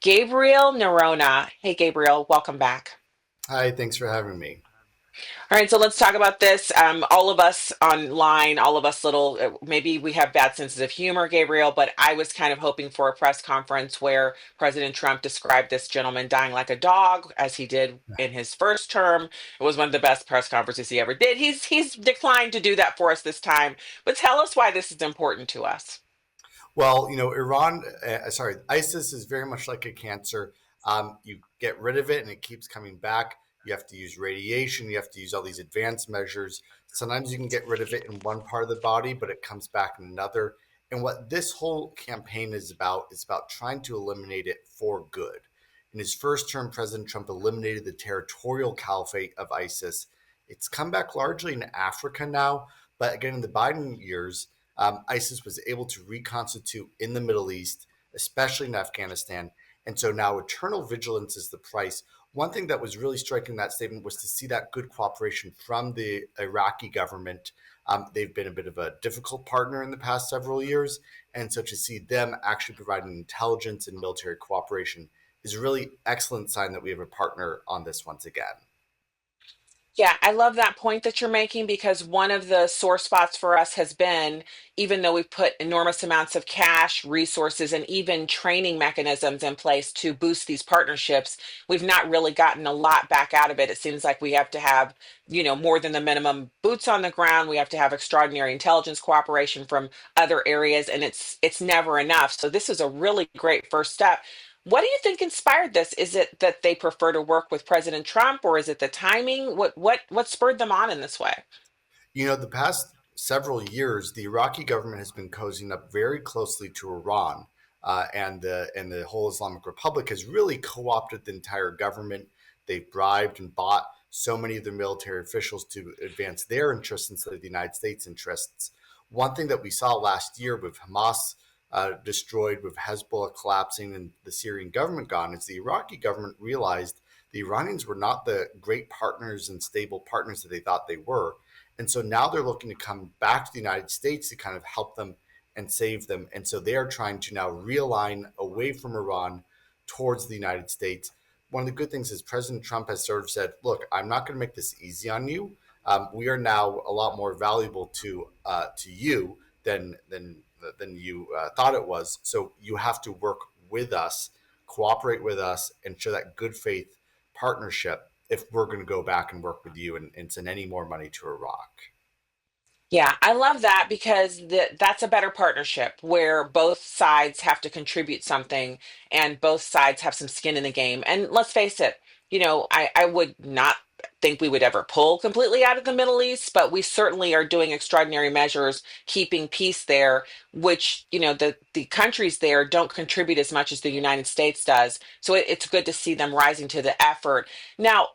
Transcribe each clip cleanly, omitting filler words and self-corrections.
Gabriel Noronha. Hey, Gabriel, welcome back. Hi, thanks for having me. All right, so let's talk about this. All of us online, all of us little, maybe we have bad senses of humor, Gabriel, but I was kind of hoping for a press conference where President Trump described this gentleman dying like a dog, as he did in his first term. It was one of the best press conferences he ever did. He's declined to do that for us this time, but tell us why this is important to us. Well, ISIS is very much like a cancer. You get rid of it and it keeps coming back. You have to use radiation. You have to use all these advanced measures. Sometimes you can get rid of it in one part of the body, but it comes back in another. And what this whole campaign is about trying to eliminate it for good. In his first term, President Trump eliminated the territorial caliphate of ISIS. It's come back largely in Africa now, but again, in the Biden years, ISIS was able to reconstitute in the Middle East, especially in Afghanistan. And so now eternal vigilance is the price. One thing that was really striking in that statement was to see that good cooperation from the Iraqi government. They've been a bit of a difficult partner in the past several years. And so to see them actually providing intelligence and military cooperation is a really excellent sign that we have a partner on this once again. Yeah, I love that point that you're making because one of the sore spots for us has been, even though we've put enormous amounts of cash, resources, and even training mechanisms in place to boost these partnerships, we've not really gotten a lot back out of it. It seems like we have to have, more than the minimum boots on the ground. We have to have extraordinary intelligence cooperation from other areas, and it's never enough. So this is a really great first step. What do you think inspired this? Is it that they prefer to work with President Trump, or is it the timing? What spurred them on in this way? The past several years, the Iraqi government has been cozying up very closely to Iran, and the whole Islamic Republic has really co-opted the entire government. They've bribed and bought so many of their military officials to advance their interests instead of the United States' interests. One thing that we saw last year with Hamas destroyed, with Hezbollah collapsing, and the Syrian government gone, is the Iraqi government realized the Iranians were not the great partners and stable partners that they thought they were, and so now they're looking to come back to the United States to kind of help them and save them. And so they are trying to now realign away from Iran towards the United States. One of the good things is President Trump has sort of said, look, I'm not going to make this easy on you. We are now a lot more valuable to you than you thought it was. So you have to work with us, cooperate with us, and show that good faith partnership if we're going to go back and work with you and send any more money to Iraq. Yeah, I love that because that's a better partnership where both sides have to contribute something and both sides have some skin in the game. And let's face it, I would not think we would ever pull completely out of the Middle East, but we certainly are doing extraordinary measures keeping peace there, which, the countries there don't contribute as much as the United States does. So it's good to see them rising to the effort. Now,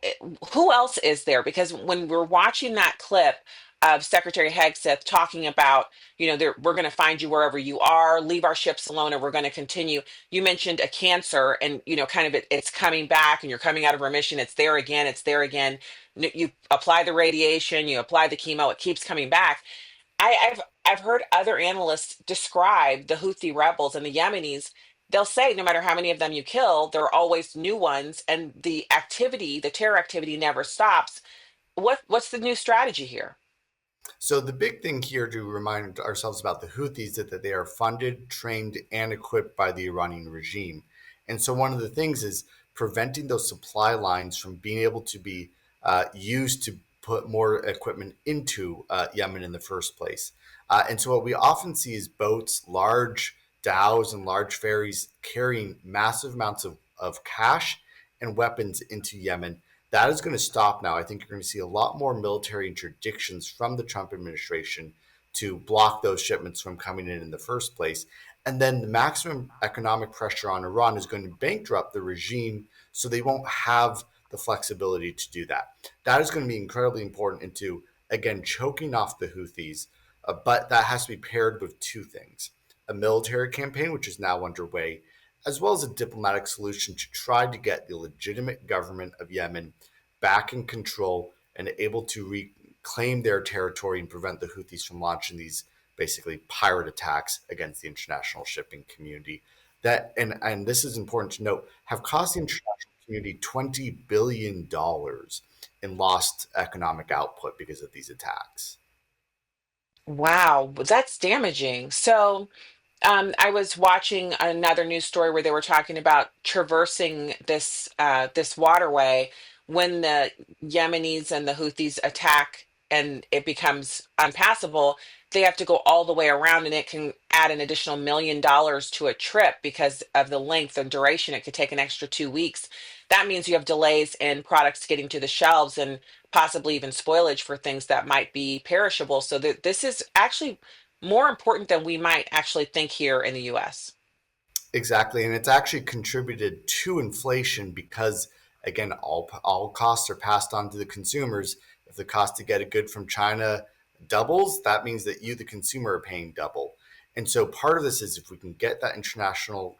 who else is there? Because when we're watching that clip, of Secretary Hegseth talking about, we're going to find you wherever you are, leave our ships alone, and we're going to continue. You mentioned a cancer, and kind of it's coming back, and you're coming out of remission. It's there again. It's there again. You apply the radiation, you apply the chemo, it keeps coming back. I've heard other analysts describe the Houthi rebels and the Yemenis. They'll say no matter how many of them you kill, there are always new ones, and the activity, the terror activity, never stops. What's the new strategy here? So the big thing here to remind ourselves about the Houthis is that they are funded, trained, and equipped by the Iranian regime. And so one of the things is preventing those supply lines from being able to be used to put more equipment into Yemen in the first place. And so what we often see is boats, large dhows, and large ferries carrying massive amounts of cash and weapons into Yemen. That is going to stop now. I think you're going to see a lot more military interdictions from the Trump administration to block those shipments from coming in the first place. And then the maximum economic pressure on Iran is going to bankrupt the regime so they won't have the flexibility to do that. That is going to be incredibly important into, again, choking off the Houthis. But that has to be paired with two things: a military campaign, which is now underway, as well as a diplomatic solution to try to get the legitimate government of Yemen back in control and able to reclaim their territory and prevent the Houthis from launching these basically pirate attacks against the international shipping community. that and this is important to note, have cost the international community $20 billion in lost economic output because of these attacks. Wow, that's damaging. So, I was watching another news story where they were talking about traversing this waterway when the Yemenis and the Houthis attack and it becomes unpassable. They have to go all the way around, and it can add an additional $1 million to a trip because of the length and duration. It could take an extra 2 weeks. That means you have delays in products getting to the shelves and possibly even spoilage for things that might be perishable. So this is actually more important than we might actually think here in the US. Exactly, and it's actually contributed to inflation because, again, all costs are passed on to the consumers. If the cost to get a good from China doubles, that means that you, the consumer, are paying double. And so part of this is if we can get that international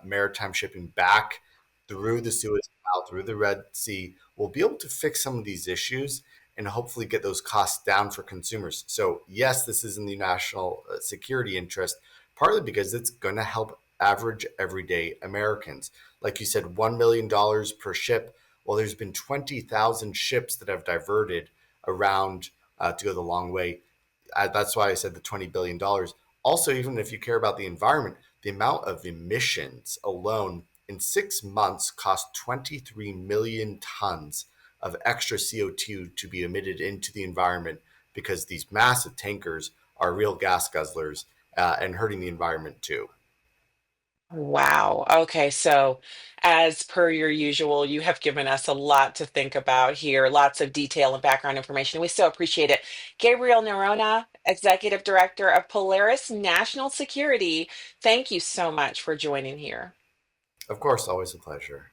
maritime shipping back through the Suez Canal, through the Red Sea, we'll be able to fix some of these issues and hopefully get those costs down for consumers. So yes, this is in the national security interest, partly because it's going to help average everyday Americans. Like you said, $1 million per ship. Well, there's been 20,000 ships that have diverted around to go the long way. That's why I said the $20 billion. Also, even if you care about the environment, the amount of emissions alone in 6 months cost 23 million tons of extra CO2 to be emitted into the environment because these massive tankers are real gas guzzlers and hurting the environment too. Wow. Okay. So, as per your usual, you have given us a lot to think about here, lots of detail and background information. We so appreciate it. Gabriel Noronha, Executive Director of Polaris National Security, thank you so much for joining here. Of course, always a pleasure.